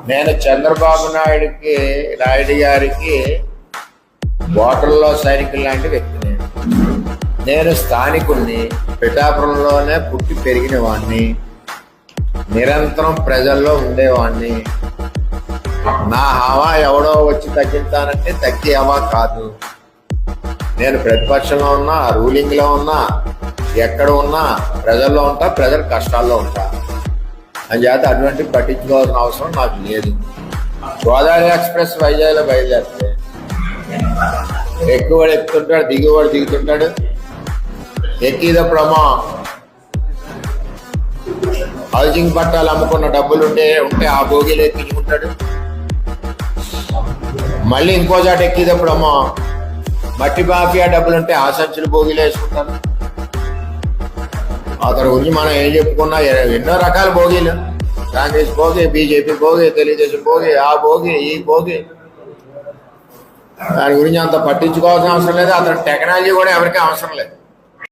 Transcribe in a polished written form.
నేను చంద్రబాబు నాయుడు గారికి బోర్డర్లో సైనికులు లాంటి వ్యక్తిని. నేను స్థానికుడిని, పిఠాపురంలోనే పుట్టి పెరిగిన వాడిని, నిరంతరం ప్రజల్లో ఉండేవాడిని. నా హవా ఎవడో వచ్చి తగ్గించానంటే తగ్గే హవా కాదు. నేను ప్రతిపక్షంలో ఉన్నా, రూలింగ్లో ఉన్నా, ఎక్కడ ఉన్నా ప్రజల్లో ఉంటా, ప్రజల కష్టాల్లో ఉంటా. అంచేత అటువంటి పట్టించుకోవాల్సిన అవసరం నాకు లేదు. గోదావరి ఎక్స్ప్రెస్ వైజాగ్లో బయలుదేరితే ఎక్కువడు ఎక్కుతుంటాడు, దిగువాడు దిగుతుంటాడు. ఎక్కిదప్పుడమ్మా హౌసింగ్ పట్టాలు అమ్ముకున్న డబ్బులు ఉంటే ఆ భోగిలు ఎక్కించుకుంటాడు. మళ్ళీ ఇంకో చాట ఎక్కిదప్పుడమ్మా మట్టి మాఫియా డబ్బులుంటే ఆ సంచులు భోగిలు వేసుకుంటారు. అతని గురించి మనం ఏం చెప్పుకున్నా ఎన్నో రకాల భోగిలు, కాంగ్రెస్ భోగి, బీజేపీ భోగి, తెలుగుదేశం భోగి, ఆ భోగి, ఈ భోగి. దాని గురించి అంత పట్టించుకోవాల్సిన అవసరం లేదు. అతని టెక్నాలజీ కూడా ఎవరికీ అవసరం లేదు.